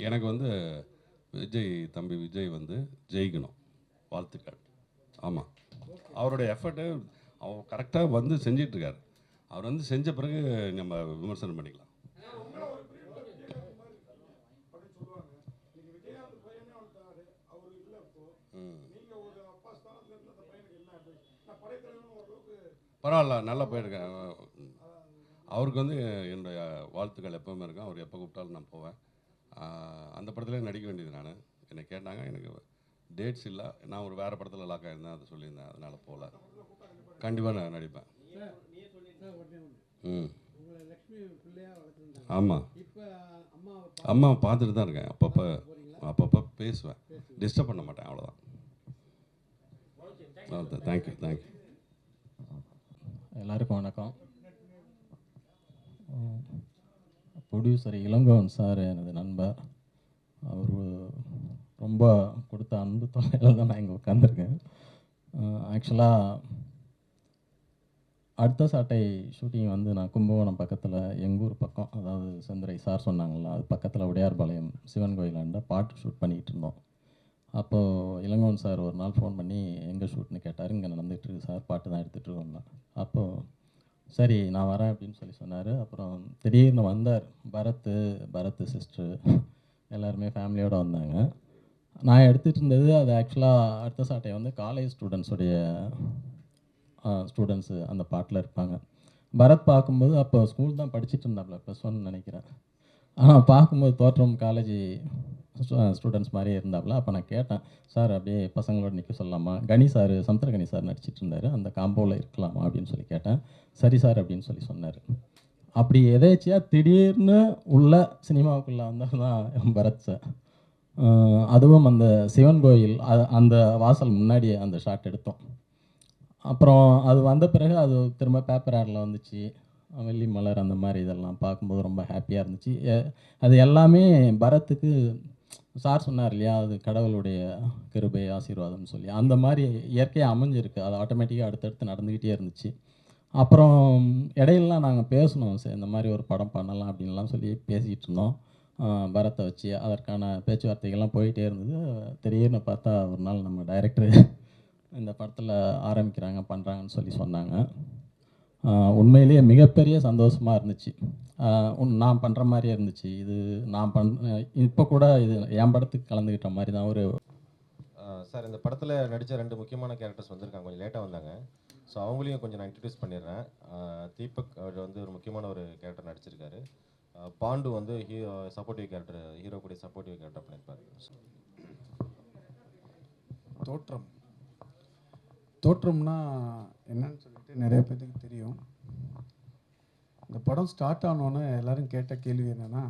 எனக்கு வந்து தம்பி விஜய் வந்து ஜெயிக்கணும், வாழ்த்துக்கள். ஆமாம், அவருடைய எஃபர்ட்டு அவர் கரெக்டாக வந்து செஞ்சிட்ருக்காரு. அவர் வந்து செஞ்ச பிறகு நம்ம விமர்சனம் பண்ணிக்கலாம். பரவாயில்ல, நல்லா போயிருக்கேன். அவருக்கு வந்து என்னுடைய வாழ்த்துக்கள் எப்போவுமே இருக்கும். அவர் எப்போ கூப்பிட்டாலும் நான் போவேன். அந்த படத்துலேயே நடிக்க வேண்டியது நான். என்னை கேட்டாங்க, எனக்கு டேட்ஸ் இல்லை, நான் ஒரு வேறு படத்தில் லாக் ஆகிருந்தேன், அதை சொல்லியிருந்தேன், அதனால் போகல. கண்டிப்பாக நான் நடிப்பேன். ம் ஆமாம், அம்மா பார்த்துட்டு தான் இருக்கேன். அப்பப்போ பேசுவேன், டிஸ்டர்ப் பண்ண மாட்டேன், அவ்வளோதான். தேங்க்யூ. எல்லாருக்கும் வணக்கம். ப்ரொடியூசர் இளங்கோவன் சார் எனது நண்பர். அவர் ரொம்ப கொடுத்த அன்பு தொகையில் தான் நான் இங்கே உட்காந்துருக்கேன். ஆக்சுவலாக அடுத்த சாட்டை ஷூட்டிங் வந்து நான் கும்பகோணம் பக்கத்தில் எங்கள் ஊர் பக்கம், அதாவது செந்துரை சார் சொன்னாங்களா, அது பக்கத்தில் உடையார்பாளையம் சிவன் கோயிலாண்ட பாட்டு ஷூட் பண்ணிக்கிட்டு இருந்தோம். அப்போது இளங்கோவன் சார் ஒரு நாள் ஃபோன் பண்ணி எங்கே ஷூட்னு கேட்டார். இங்கே நடந்துகிட்ருக்கு சார், பாட்டு தான் எடுத்துகிட்டு இருக்கோம்னா. அப்போது சரி நான் வரேன் அப்படின்னு சொல்லி சொன்னார். அப்புறம் திடீர்னு வந்தார். பரத் சிஸ்டர் எல்லாருமே ஃபேமிலியோடு வந்தாங்க. நான் எடுத்துகிட்டு இருந்தது அது ஆக்சுவலாக அடுத்த சாட்டை வந்து காலேஜ் ஸ்டூடெண்ட்ஸு அந்த பாட்டில் இருப்பாங்க. பரத் பார்க்கும்போது அப்போ ஸ்கூல் தான் படிச்சுட்டு இருந்தாப்புல, +1 நினைக்கிறேன். ஆனால் பார்க்கும்போது தோற்றம் காலேஜ் ஸ்டூடெண்ட்ஸ் மாதிரியே இருந்தாப்புல. அப்போ நான் கேட்டேன், சார் அப்படியே பசங்களோட நிற்க சொல்லலாமா, சமுத்திரகனி சார் நடிச்சிட்டு இருந்தார், அந்த காம்போவில் இருக்கலாமா அப்படின்னு சொல்லி கேட்டேன். சரி சார் அப்படின்னு சொல்லி சொன்னார். அப்படி எதேச்சியாக திடீர்னு உள்ள சினிமாவுக்குள்ளே வந்தால் தான் பரத் சார். அதுவும் அந்த சிவன் கோயில் அந்த வாசல் முன்னாடியே அந்த ஷாட் எடுத்தோம். அப்புறம் அது வந்த பிறகு அது திரும்ப பேப்பர் ஆடில் வந்துச்சு, வெள்ளி மலர் அந்த மாதிரி இதெல்லாம் பார்க்கும்போது ரொம்ப ஹாப்பியாக இருந்துச்சு. அது எல்லாமே பரத்துக்கு சார் சொன்னார் இல்லையா, அது கடவுளுடைய கிருபை ஆசீர்வாதம்னு சொல்லி, அந்த மாதிரி இயற்கையாக அமைஞ்சிருக்கு. அது ஆட்டோமேட்டிக்காக அடுத்தடுத்து நடந்துக்கிட்டே இருந்துச்சு. அப்புறம் இடையிலலாம் நாங்கள் பேசணும், சரி இந்த மாதிரி ஒரு படம் பண்ணலாம் அப்படின்லாம் சொல்லி பேசிக்கிட்டு இருந்தோம் பரத்தை வச்சு. அதற்கான பேச்சுவார்த்தைகள்லாம் போயிட்டே இருந்தது. திடீர்னு பார்த்தா ஒரு நாள் நம்ம டைரக்டர் இந்த படத்தில் ஆரம்பிக்கிறாங்க, பண்ணுறாங்கன்னு சொல்லி சொன்னாங்க. உண்மையிலேயே மிகப்பெரிய சந்தோஷமாக இருந்துச்சு. நான் பண்ணுற மாதிரியே இருந்துச்சு. இது நான் இப்போ கூட இது என் படத்துக்கு கலந்துக்கிட்ட மாதிரி தான். ஒரு சார், இந்த படத்தில் நடித்த 2 முக்கியமான கேரக்டர்ஸ் வந்திருக்காங்க, கொஞ்சம் லேட்டாக வந்தாங்க. ஸோ அவங்களையும் கொஞ்சம் நான் இன்ட்ரடியூஸ் பண்ணிடுறேன். தீபக் அவர் வந்து ஒரு முக்கியமான ஒரு கேரக்டர் நடிச்சிருக்காரு. பாண்டு வந்து சப்போர்ட்டிவ் கேரக்டர், ஹீரோ கூட சப்போர்ட்டிவ் கேரக்டர் பண்ணியிருப்பாரு. தோற்றம்னா என்னன்னு சொல்லிட்டு நிறைய பேருக்கு தெரியும். இந்த படம் ஸ்டார்ட் ஆனோன்னே எல்லோரும் கேட்ட கேள்வி என்னென்னா,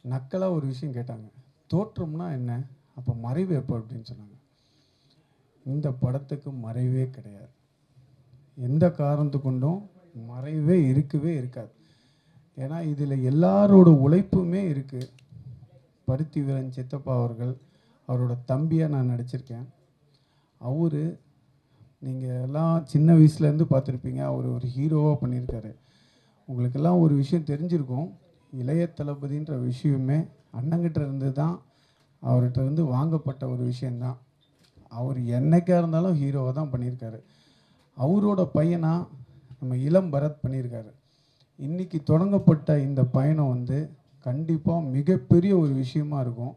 நக்கலாக ஒரு விஷயம் கேட்டாங்க, தோற்றம்னா என்ன, அப்போ மறைவு எப்போ அப்படின்னு சொன்னாங்க. இந்த படத்துக்கு மறைவே கிடையாது. எந்த காரணத்து கொண்டும் மறைவே இருக்கவே இருக்காது. ஏன்னா இதில் எல்லாரோட உழைப்புமே இருக்குது. பருத்தி வீரன் சித்தப்பா அவரோட தம்பியாக நான் நடிச்சிருக்கேன். அவர் நீங்கள் எல்லாம் சின்ன வயசுலேருந்து பார்த்துருப்பீங்க, அவர் ஒரு ஹீரோவாக பண்ணியிருக்காரு. உங்களுக்கெல்லாம் ஒரு விஷயம் தெரிஞ்சிருக்கும், இளைய தளபதின்ற விஷயமே அண்ணங்கிட்ட இருந்து தான், அவர்கிட்ட இருந்து வாங்கப்பட்ட ஒரு விஷயந்தான். அவர் என்னைக்காக இருந்தாலும் ஹீரோவாக தான் பண்ணியிருக்காரு. அவரோட பையனாக நம்ம இளம் பரத் பண்ணியிருக்காரு. இன்றைக்கி தொடங்கப்பட்ட இந்த பயணம் வந்து கண்டிப்பாக மிகப்பெரிய ஒரு விஷயமா இருக்கும்.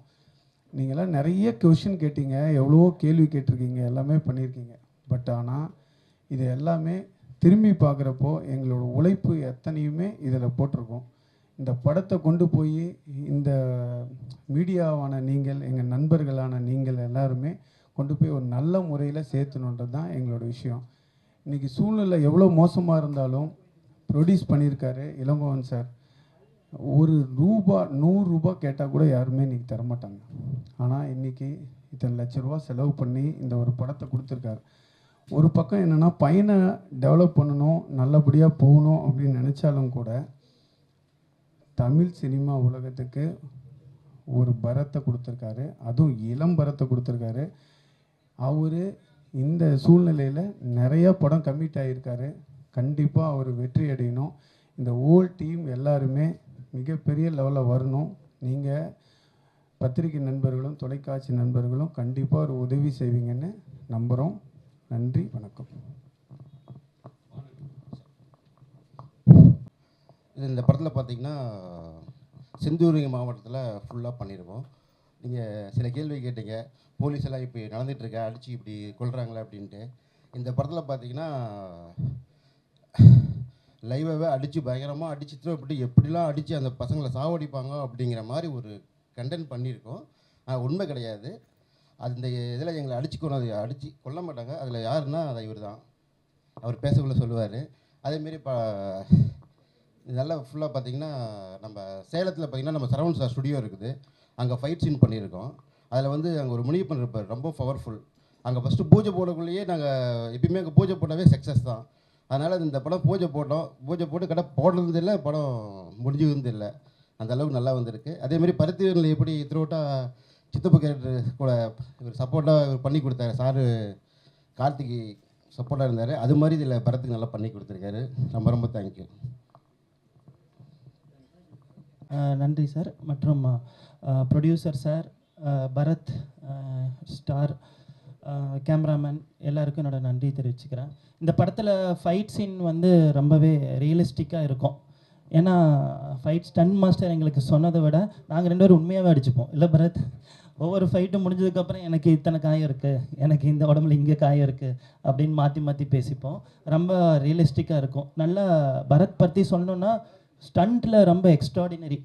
நீங்களாம் நிறைய கொஷின் கேட்டீங்க, எவ்வளவோ கேள்வி கேட்டிருக்கீங்க, எல்லாமே பண்ணியிருக்கீங்க. பட் ஆனால் இது எல்லாமே திரும்பி பார்க்குறப்போ எங்களோட உழைப்பு எத்தனையுமே இதில் போட்டிருக்கோம். இந்த படத்தை கொண்டு போய் இந்த மீடியாவான நீங்கள், எங்கள் நண்பர்களான நீங்கள் எல்லாருமே கொண்டு போய் ஒரு நல்ல முறையில் சேர்த்துணுன்றது தான் எங்களோட விஷயம். இன்றைக்கி சூழ்நிலை எவ்வளோ மோசமாக இருந்தாலும் ப்ரொடியூஸ் பண்ணியிருக்காரு இளங்கோவன் சார். ₹100 கேட்டால் கூட யாருமே இன்றைக்கி தரமாட்டாங்க. ஆனால் இன்றைக்கி இத்தனை லட்ச ரூபா செலவு பண்ணி இந்த ஒரு படத்தை கொடுத்துருக்காரு. ஒரு பக்கம் என்னென்னா பையனை டெவலப் பண்ணணும், நல்லபடியாக போகணும் அப்படின்னு நினச்சாலும் கூட தமிழ் சினிமா உலகத்துக்கு ஒரு பரத்தை கொடுத்துருக்காரு, அதுவும் இளம் பரத்தை கொடுத்துருக்காரு. அவர் இந்த சூழ்நிலையில் நிறையா படம் கமிட் ஆகியிருக்காரு. கண்டிப்பாக அவர் வெற்றி அடையணும். இந்த ஹோல் டீம் எல்லாருமே மிகப்பெரிய லெவலில் வரணும். நீங்கள் பத்திரிகை நண்பர்களும் தொலைக்காட்சி நண்பர்களும் கண்டிப்பாக ஒரு உதவி செய்வீங்கன்னு நம்புகிறோம். நன்றி, வணக்கம். இந்த படத்தில் பார்த்தீங்கன்னா செந்தூர் மாவட்டத்தில் ஃபுல்லாக பண்ணியிருக்கோம். நீங்கள் சில கேள்வி கேட்டீங்க, போலீஸ் எல்லாம் இப்போ நடந்துகிட்ருக்க அடித்து இப்படி கொள்கிறாங்களே அப்படின்ட்டு. இந்த படத்தில் பார்த்தீங்கன்னா லைவாகவே அடித்து பயங்கரமாக அடித்து திருப்பி எப்படிலாம் அடித்து அந்த பசங்களை சாவடிப்பாங்க அப்படிங்கிற மாதிரி ஒரு கண்டென்ட் பண்ணியிருக்கோம். உண்மை கிடையாது. அந்த இதில் எங்களை அடித்து கொல்ல மாட்டாங்க. அதில் யாருன்னா அது இவர் தான், அவர் பேசக்குள்ள சொல்லுவார். அதேமாரி நல்லா ஃபுல்லாக பார்த்திங்கன்னா நம்ம சேலத்தில் பார்த்திங்கன்னா நம்ம சரவண் சார் ஸ்டுடியோ இருக்குது, அங்கே ஃபைட் சீன் பண்ணியிருக்கோம். அதில் வந்து அங்கே ஒரு முனியப்பன் இருப்பார், ரொம்ப பவர்ஃபுல். அங்கே ஃபஸ்ட்டு பூஜை போடக்குள்ளேயே நாங்கள் எப்பயுமே அங்கே பூஜை போட்டாவே சக்ஸஸ் தான். அதனால் இந்த படம் பூஜை போட்டு கடை போடுறது இல்லை, படம் முடிஞ்சது இல்லை, அந்த அளவுக்கு நல்லா வந்திருக்கு. அதேமாதிரி பருத்திவீரனில் எப்படி த்ரூட்டாக சித்தப்பு கேரக்டர் கூட இவர் சப்போர்ட்டாக இவர் பண்ணி கொடுத்தாரு, சாரு கார்த்திகை சப்போர்ட்டாக இருந்தார். அது மாதிரி இதில் பரத்துக்கு நல்லா பண்ணி கொடுத்துருக்காரு. ரொம்ப ரொம்ப தேங்க்யூ. நன்றி சார். மற்றும் producer sir, Bharath, star, cameraman எல்லாருக்கும் என்னோட நன்றி தெரிவிச்சுக்கிறேன். இந்த படத்தில் ஃபைட் சீன் வந்து ரொம்பவே ரியலிஸ்டிக்காக இருக்கும். ஏன்னா ஃபைட் ஸ்டன் மாஸ்டர் எங்களுக்கு சொன்னதை விட நாங்கள் 2 பேரும் உண்மையாகவே அடிச்சுப்போம். இல்லை பரத், ஒவ்வொரு ஃபைட்டும் முடிஞ்சதுக்கப்புறம் எனக்கு இத்தனை காயம் இருக்குது, எனக்கு இந்த உடம்புல இங்கே காயம் இருக்குது அப்படின்னு மாற்றி பேசிப்போம். ரொம்ப ரியலிஸ்டிக்காக இருக்கும். நல்லா பரத் பற்றி சொல்லணுன்னா ஸ்டண்ட்டில் ரொம்ப எக்ஸ்ட்ராடினரி.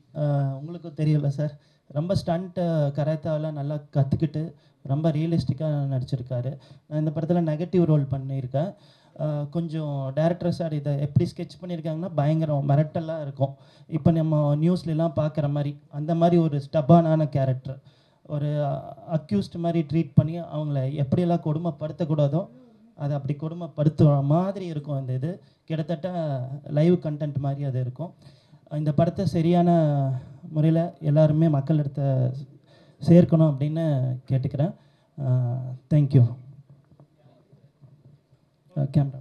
உங்களுக்கும் தெரியல சார், ரொம்ப ஸ்டண்ட்டு கராத்தாவெலாம் நல்லா கற்றுக்கிட்டு ரொம்ப ரியலிஸ்டிக்காக நடிச்சிருக்காரு. நான் இந்த படத்தில் நெகட்டிவ் ரோல் பண்ணியிருக்கேன். கொஞ்சம் டேரக்டர் சார் இதை எப்படி ஸ்கெட்ச் பண்ணியிருக்காங்கன்னா பயங்கரம் மிரட்டலாக இருக்கும். இப்போ நம்ம நியூஸ்லாம் பார்க்குற மாதிரி அந்த மாதிரி ஒரு ஸ்டபானான கேரக்டர், ஒரு அக்யூஸ்ட் மாதிரி ட்ரீட் பண்ணி அவங்கள எப்படியெல்லாம் கொடுமைப்படுத்தக்கூடாதோ அதை அப்படி கொடுமைப்படுத்துகிற மாதிரி இருக்கும். அந்த இது கிட்டத்தட்ட லைவ் கண்டென்ட் மாதிரி அது இருக்கும். இந்த படத்தை சரியான முறையில் எல்லாருமே மக்களிடத்தை சேர்க்கணும் அப்படின்னு கேட்டுக்கிறேன். தேங்க்யூ. கேமரா.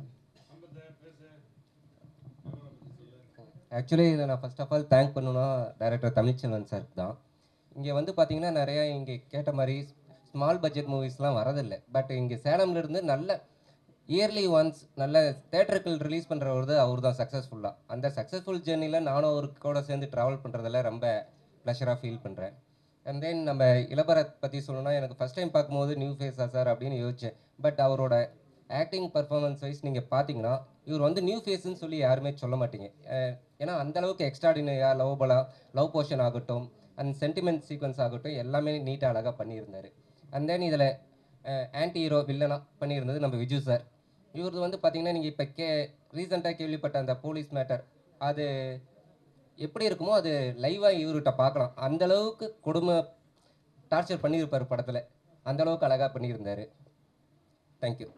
ஆக்சுவலி இதை நான் ஃபர்ஸ்ட் ஆஃப் ஆல் தேங்க் பண்ணணும்னா டைரக்டர் தமிழ்ச்செல்வன் சாருக்கு தான். இங்கே வந்து பார்த்தீங்கன்னா நிறையா இங்கே கேட்ட மாதிரி ஸ்மால் பட்ஜெட் மூவிஸ்லாம் வரதில்லை. பட் இங்கே சேலம்லேருந்து நல்ல இயர்லி ஒன்ஸ் நல்ல தேட்டருக்கள் ரிலீஸ் பண்ணுறவர் அவர் தான் சக்ஸஸ்ஃபுல்லாக. அந்த சக்ஸஸ்ஃபுல் ஜேர்னியில் நானும் அவருக்கு கூட சேர்ந்து ட்ராவல் பண்ணுறதில் ரொம்ப ப்ளஷராக ஃபீல் பண்ணுறேன். அண்ட் தென் நம்ம இளபரத் பற்றி சொல்லணும்னா எனக்கு ஃபஸ்ட் டைம் பார்க்கும்போது நியூ ஃபேஸா சார் அப்படின்னு யோசித்தேன். பட் அவரோட ஆக்டிங் பர்ஃபார்மன்ஸ் வைஸ் நீங்கள் பார்த்தீங்கன்னா இவர் வந்து நியூ ஃபேஸ்ன்னு சொல்லி யாருமே சொல்ல மாட்டீங்க. ஏன்னா அந்தளவுக்கு எக்ஸ்ட்ராடினரியாக லவ் போர்ஷன் ஆகட்டும், அண்ட் சென்டிமெண்ட் சீக்வன்ஸ் ஆகட்டும் எல்லாமே நீட்டாக அழகாக பண்ணியிருந்தார். அண்ட் தென் இதில் ஆன்டி ஹீரோ வில்லனாக பண்ணியிருந்தது நம்ம விஜு சார். இவரது வந்து பார்த்திங்கன்னா நீங்கள் இப்போ ரீசெண்டாக கேள்விப்பட்ட அந்த போலீஸ் மேட்டர் அது எப்படி இருக்குமோ அது லைவாக இவர்கிட்ட பார்க்கலாம். அந்தளவுக்கு கொடுமை டார்ச்சர் பண்ணியிருப்பார் படத்தில், அந்தளவுக்கு அழகாக பண்ணியிருந்தார். தேங்க்யூ.